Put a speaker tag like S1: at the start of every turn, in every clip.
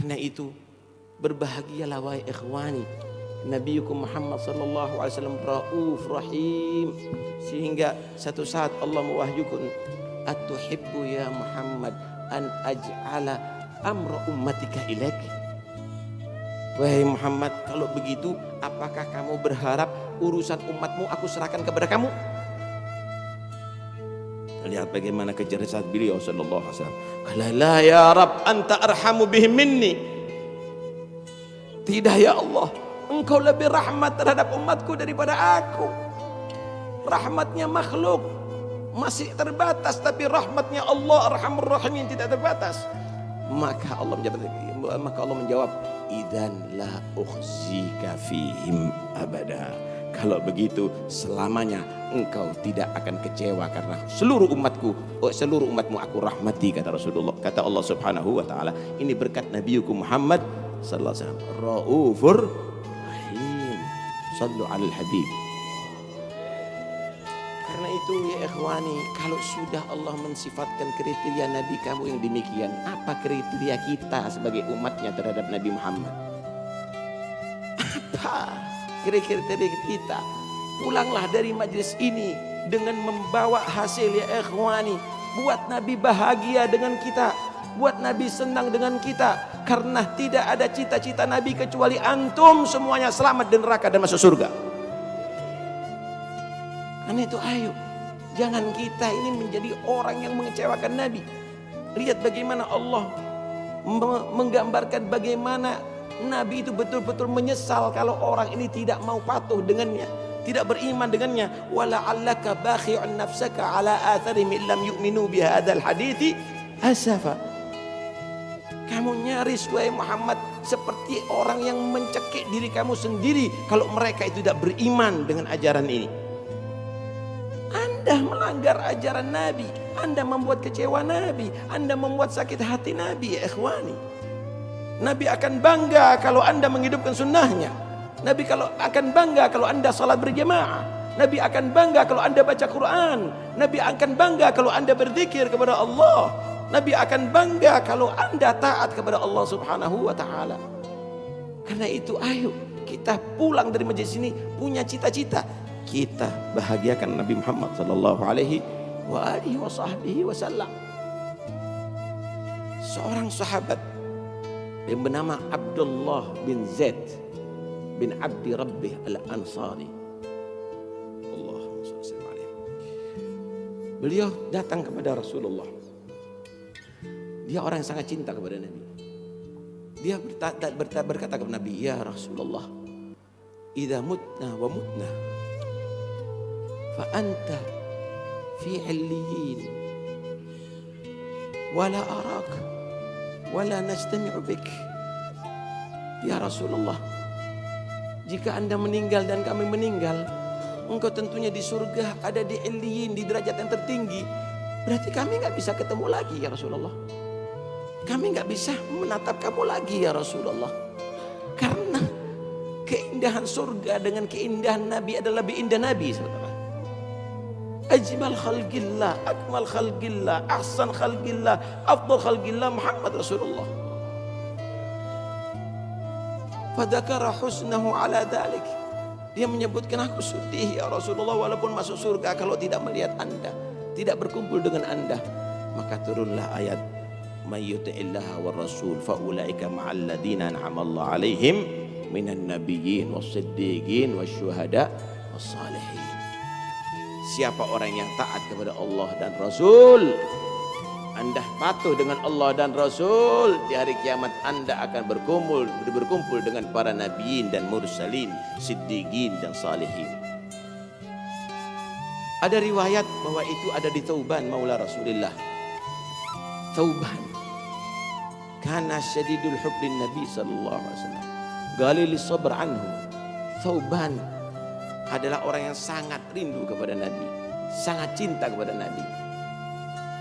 S1: Karena itu berbahagialah wahai ikhwani, Nabiukum Muhammad sallallahu alaihi wasallam rauf rahim, sehingga satu saat Allah mewahyukan, atuhibbu ya Muhammad an aj'ala amra ummatika ilaik. Wahai Muhammad, kalau begitu apakah kamu berharap urusan umatmu aku serahkan kepada kamu? Lihat bagaimana kecerdasan beliau sallallahu alaihi wasallam. Qala la ya Rabb anta arhamu bihim minni. Tidak ya Allah, engkau lebih rahmat terhadap umatku daripada aku. Rahmatnya makhluk masih terbatas, tapi rahmatnya Allah Arhamur Rahim yang tidak terbatas. Maka Allah menjawab, idzan la ukhzika fihim abada. Kalau begitu selamanya engkau tidak akan kecewa, karena seluruh umatmu aku rahmati, kata Rasulullah. Kata Allah Subhanahu wa taala, ini berkat Nabiukum Muhammad sallallahu alaihi wasallam, raufur rahim. Shallu alal habib. Karena itu ya ikhwani, kalau sudah Allah mensifatkan kriteria Nabi kamu yang demikian, apa kriteria kita sebagai umatnya terhadap Nabi Muhammad? Apa kriteria kita? Pulanglah dari majlis ini dengan membawa hasil ya ikhwani. Buat Nabi bahagia dengan kita, buat Nabi senang dengan kita. Karena tidak ada cita-cita Nabi kecuali antum semuanya selamat dari neraka dan masuk surga. Karena itu ayo, jangan kita ini menjadi orang yang mengecewakan Nabi. Lihat bagaimana Allah menggambarkan bagaimana Nabi itu betul-betul menyesal kalau orang ini tidak mau patuh dengannya, tidak beriman dengannya. Wala'allaka bakhi'un nafsaka ala atharihim illam yu'minu bihadzal hadithi asafa. Kamu nyaris wahai Muhammad seperti orang yang mencekik diri kamu sendiri kalau mereka itu tidak beriman dengan ajaran ini. Anda melanggar ajaran Nabi, Anda membuat kecewa Nabi, Anda membuat sakit hati Nabi ya ikhwani. Nabi akan bangga kalau Anda menghidupkan sunnahnya. Nabi akan bangga kalau Anda salat berjamaah. Nabi akan bangga kalau Anda baca Quran. Nabi akan bangga kalau Anda berzikir kepada Allah. Nabi akan bangga kalau Anda taat kepada Allah Subhanahu wa taala. Karena itu ayo kita pulang dari majelis ini punya cita-cita. Kita bahagiakan Nabi Muhammad sallallahu alaihi wasallam. Seorang sahabat yang bernama Abdullah bin Zaid bin Abdi Rabbih al-Ansari. Allahumma shalli alaihi. Beliau datang kepada Rasulullah. Dia orang yang sangat cinta kepada Nabi. Dia berkata kepada Nabi, ya Rasulullah, idza mutna wa mutna fa anta fi 'illiyin wala arak wala najtami'u bik. Ya Rasulullah, jika Anda meninggal dan kami meninggal, engkau tentunya di surga, ada di 'illiyin, di derajat yang tertinggi. Berarti kami gak bisa ketemu lagi ya Rasulullah. Kami gak bisa menatap kamu lagi ya Rasulullah. Karena keindahan surga dengan keindahan Nabi adalah lebih indah Nabi, saudara. Ajmal khalqillah, akmal khalqillah, ahsan khalqillah, afdal khalqillah Muhammad Rasulullah. Fadakara husnahu ala dhalik. Dia menyebutkan, aku sedih ya Rasulullah walaupun masuk surga kalau tidak melihat Anda, tidak berkumpul dengan Anda. Maka turunlah ayat, may yuti'illaha war rasul fa ulaika ma'al ladina an'ama Allah 'alaihim minan nabiyyin was-siddiqin wasyuhada was-salihin. Siapa orang yang taat kepada Allah dan Rasul, Anda patuh dengan Allah dan Rasul, di hari kiamat Anda akan berkumpul dengan para nabiyin dan mursalin, siddiqin dan salihin. Ada riwayat bahwa itu ada di Thauban maula Rasulullah. Thauban kana syadidul hubbin Nabi sallallahu alaihi wasallam, galil sabr anhu. Thauban adalah orang yang sangat rindu kepada Nabi, sangat cinta kepada Nabi.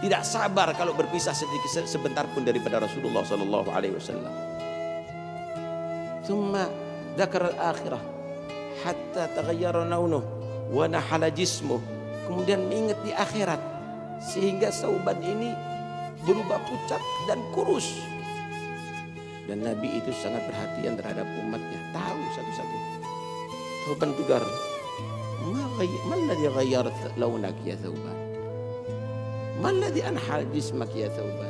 S1: Tidak sabar kalau berpisah sedikit sebentar pun daripada Rasulullah sallallahu alaihi wasallam. Thumma dzakara al-akhirah hatta taghayyara launuhu wa nahala jismuhu. Kemudian mengingat di akhirat sehingga Thauban ini berubah pucat dan kurus. Dan Nabi itu sangat perhatian terhadap umatnya. Tahu satu-satu. Thawban tegar. Maladhi ghayyarat launak ya Thawban. Maladhi anhal jismak ya Thawban.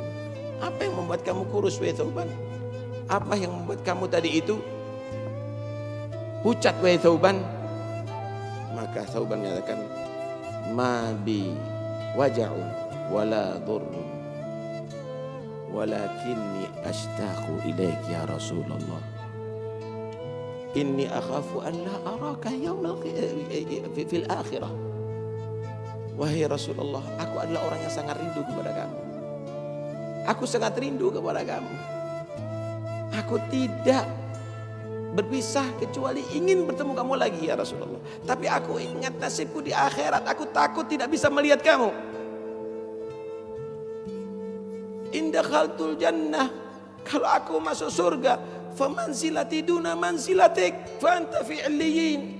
S1: Apa yang membuat kamu kurus wahai Thawban? Apa yang membuat kamu tadi itu pucat wahai Thawban? Maka Thawban menyatakan, ma bi waja'un wala dhurrun walakinni ashtaqu ilaik ya Rasulullah. Inni akhafu an la araka fil akhirah. Wahai Rasulullah, aku adalah orang yang sangat rindu kepada kamu. Aku sangat rindu kepada kamu. Aku tidak berpisah kecuali ingin bertemu kamu lagi ya Rasulullah. Tapi aku ingat nasibku di akhirat. Aku takut tidak bisa melihat kamu. Indah khaltul jannah, kalau aku masuk surga, famanzilati duna manzilatik fa anta fi illiyin.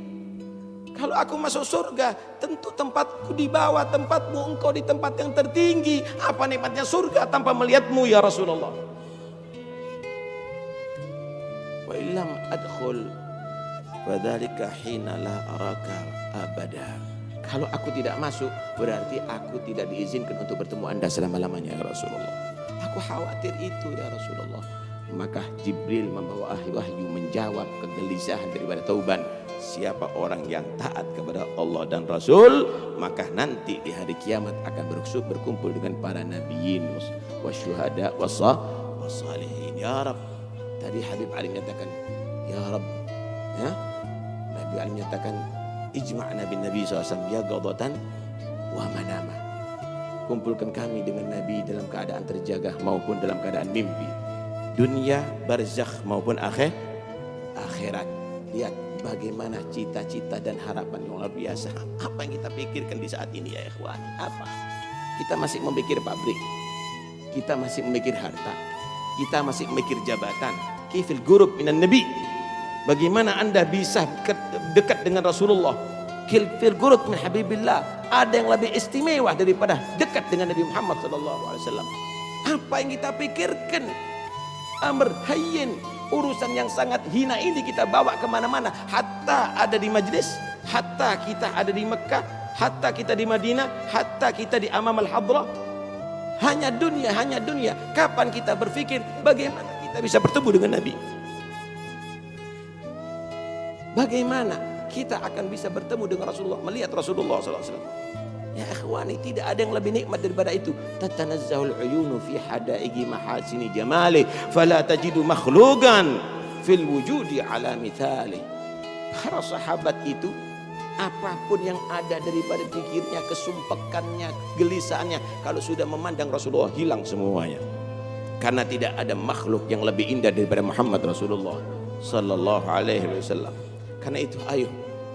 S1: Kalau aku masuk surga, tentu tempatku di bawah tempatmu, engkau di tempat yang tertinggi. Apa nikmatnya surga tanpa melihatmu ya Rasulullah? Wa illam adkhul fadzalika hina la araka abada. Kalau aku tidak masuk, berarti aku tidak diizinkan untuk bertemu Anda selama-lamanya ya Rasulullah. Aku khawatir itu ya Rasulullah. Maka Jibril membawa wahyu menjawab kegelisahan daripada Thawban. Siapa orang yang taat kepada Allah dan Rasul, maka nanti di hari kiamat akan berkumpul dengan para nabiyin wasyuhada wassalihin. Ya Rabb. Tadi Habib Ali menyatakan, ya Rabb, ya? Nabi Ali menyatakan, ijma'na bin Nabi SAW ya ghadatan wa manama. Kumpulkan kami dengan Nabi dalam keadaan terjaga maupun dalam keadaan mimpi. Dunia, barzakh maupun akhirat. Lihat bagaimana cita-cita dan harapan yang luar biasa. Apa yang kita pikirkan di saat ini ya ikhwan? Apa? Kita masih memikir pabrik. Kita masih memikir harta. Kita masih memikir jabatan. Kifil gurub minan nabi. Bagaimana Anda bisa dekat dengan Rasulullah? Kifil gurub min habibillah. Ada yang lebih istimewa daripada dekat dengan Nabi Muhammad SAW. Apa yang kita pikirkan? Amr hayyin, urusan yang sangat hina ini kita bawa kemana-mana. Hatta ada di majlis, hatta kita ada di Mekah, hatta kita di Madinah, hatta kita di amam al-hadrah. Hanya dunia, hanya dunia. Kapan kita berpikir bagaimana kita bisa bertemu dengan Nabi? Bagaimana kita akan bisa bertemu dengan Rasulullah, melihat Rasulullah SAW? Ya ikhwani, tidak ada yang lebih nikmat daripada itu. Tatanazzahul uyunu fi hadaigi mahasini jamali fala tajidu makhluqan fil wujudi ala mithali. Para sahabat itu, apapun yang ada daripada pikirnya, kesumpekannya, gelisahannya, kalau sudah memandang Rasulullah hilang semuanya. Karena tidak ada makhluk yang lebih indah daripada Muhammad Rasulullah sallallahu alaihi wasallam. Karena itu ayo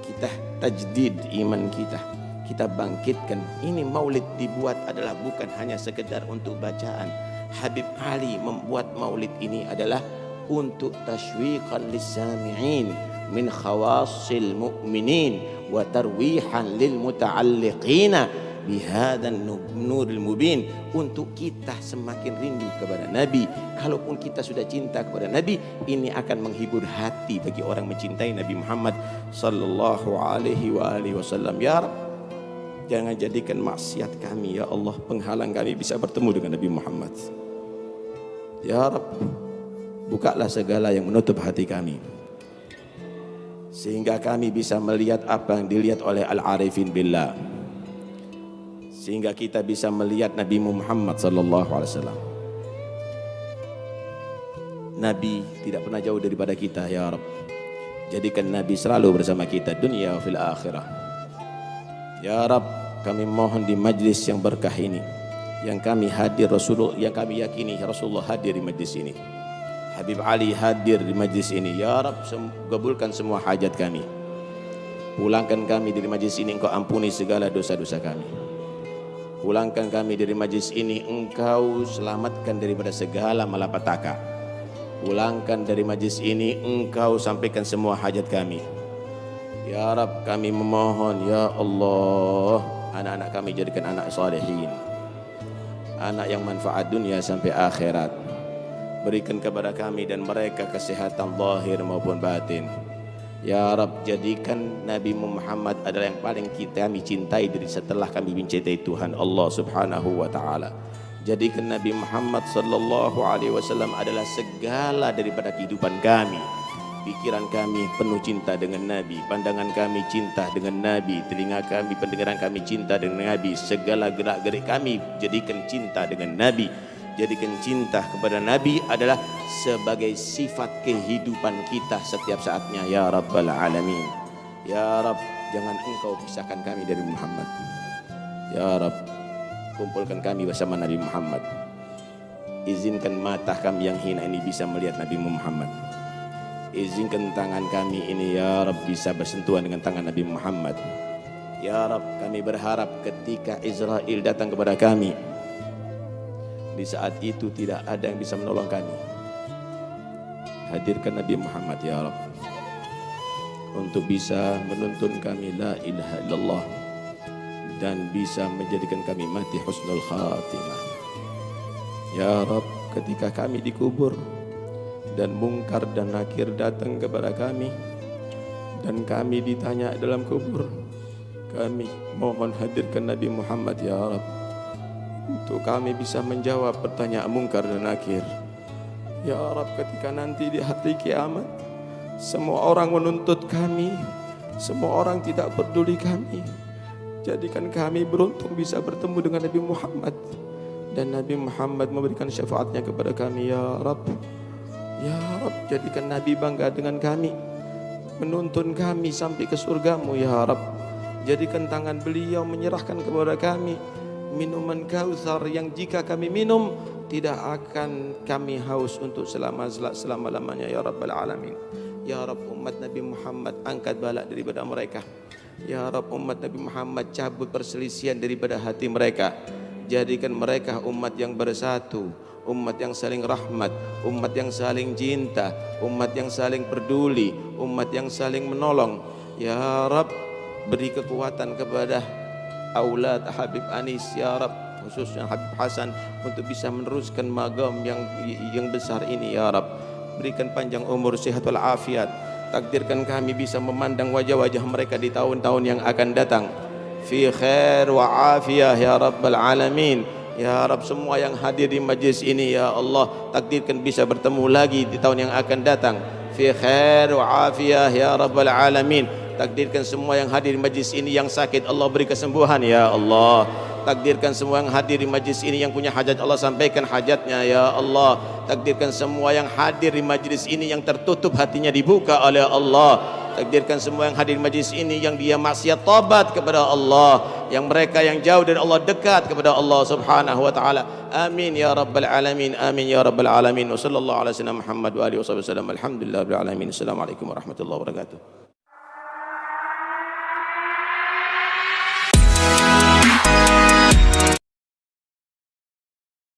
S1: kita tajdid iman kita. Kita bangkitkan. Ini maulid dibuat adalah bukan hanya sekedar untuk bacaan. Habib Ali membuat maulid ini adalah untuk tashwiqan lis-sami'in min khawassil mu'minin wa tarwihan lil muta'alliqina bihadan nuril mubin. Untuk kita semakin rindu kepada Nabi. Kalaupun kita sudah cinta kepada Nabi, ini akan menghibur hati bagi orang mencintai Nabi Muhammad sallallahu alaihi wasallam. Ya Rabb, jangan jadikan maksiat kami ya Allah penghalang kami bisa bertemu dengan Nabi Muhammad. Ya Rabb, bukalah segala yang menutup hati kami, sehingga kami bisa melihat apa yang dilihat oleh al-arifin billah, sehingga kita bisa melihat Nabi Muhammad sallallahu alaihi wasallam. Nabi tidak pernah jauh daripada kita ya Rabb. Jadikan Nabi selalu bersama kita dunia wa fil akhirah. Ya Rabb, kami mohon di majlis yang berkah ini, yang kami hadir Rasulullah, yang kami yakini Rasulullah hadir di majlis ini, Habib Ali hadir di majlis ini. Ya Rabb, kabulkan semua hajat kami. Pulangkan kami dari majlis ini, Engkau ampuni segala dosa-dosa kami. Pulangkan kami dari majlis ini, Engkau selamatkan daripada segala malapetaka. Pulangkan dari majlis ini, Engkau sampaikan semua hajat kami. Ya Rabb, kami memohon ya Allah, anak-anak kami jadikan anak salihin, anak yang manfaat dunia sampai akhirat. Berikan kepada kami dan mereka kesehatan zahir maupun batin. Ya Rab, jadikan Nabi Muhammad adalah yang paling kami cintai dari setelah kami mencintai Tuhan Allah Subhanahu wa taala. Jadikan Nabi Muhammad sallallahu alaihi wasallam adalah segala daripada kehidupan kami. Pikiran kami penuh cinta dengan Nabi, pandangan kami cinta dengan Nabi, telinga kami, pendengaran kami cinta dengan Nabi, segala gerak-gerik kami jadikan cinta dengan Nabi. Jadikan cinta kepada Nabi adalah sebagai sifat kehidupan kita setiap saatnya ya Rabbal Alamin. Ya Rabb, jangan engkau pisahkan kami dari Muhammad. Ya Rabb, kumpulkan kami bersama Nabi Muhammad. Izinkan mata kami yang hina ini bisa melihat Nabi Muhammad. Izinkan tangan kami ini ya Rabb bisa bersentuhan dengan tangan Nabi Muhammad. Ya Rabb, kami berharap ketika Israel datang kepada kami, di saat itu tidak ada yang bisa menolong kami. Hadirkan Nabi Muhammad ya Rabb untuk bisa menuntun kami la ilaha illallah dan bisa menjadikan kami mati husnul khatimah. Ya Rabb, ketika kami dikubur dan mungkar dan nakir datang kepada kami dan kami ditanya dalam kubur, kami mohon hadirkan Nabi Muhammad ya Rabb untuk kami bisa menjawab pertanyaan mungkar dan nakir. Ya Rabb, ketika nanti di hari kiamat semua orang menuntut kami, semua orang tidak peduli kami, jadikan kami beruntung bisa bertemu dengan Nabi Muhammad dan Nabi Muhammad memberikan syafaatnya kepada kami ya Rabb. Ya Rabb, jadikan Nabi bangga dengan kami, menuntun kami sampai ke surgamu ya Rabb. Jadikan tangan beliau menyerahkan kepada kami minuman Kautsar yang jika kami minum tidak akan kami haus untuk selama-lamanya ya Rabbal Alamin. Ya Rabb, umat Nabi Muhammad angkat balak daripada mereka. Ya Rabb, umat Nabi Muhammad cabut perselisihan daripada hati mereka. Jadikan mereka umat yang bersatu, umat yang saling rahmat, umat yang saling cinta, umat yang saling peduli, umat yang saling menolong. Ya Rabb, beri kekuatan kepada aulad Habib Anis ya Rabb, khususnya Habib Hasan untuk bisa meneruskan magam yang besar ini ya Rabb. Berikan panjang umur, sehat wal afiat. Takdirkan kami bisa memandang wajah-wajah mereka di tahun-tahun yang akan datang fi khair wa afiyah ya Rabbal Alamin. Ya Rabb, semua yang hadir di majlis ini ya Allah, takdirkan bisa bertemu lagi di tahun yang akan datang fi khair wa afiyah ya Rabbal Alamin. Takdirkan semua yang hadir di majlis ini yang sakit Allah beri kesembuhan ya Allah. Takdirkan semua yang hadir di majlis ini yang punya hajat Allah sampaikan hajatnya ya Allah. Takdirkan semua yang hadir di majlis ini yang tertutup hatinya dibuka oleh Allah. Takdirkan semua yang hadir di majlis ini yang dia maksiat tobat kepada Allah, yang mereka yang jauh dari Allah dekat kepada Allah Subhanahu wa taala. Amin ya Rabbal Alamin. Amin ya Rabbal Alamin. Wa sallallahu ala sayyidina Muhammad wa alihi wasallam. Alhamdulillah rabbil alamin. Assalamualaikum warahmatullahi wabarakatuh.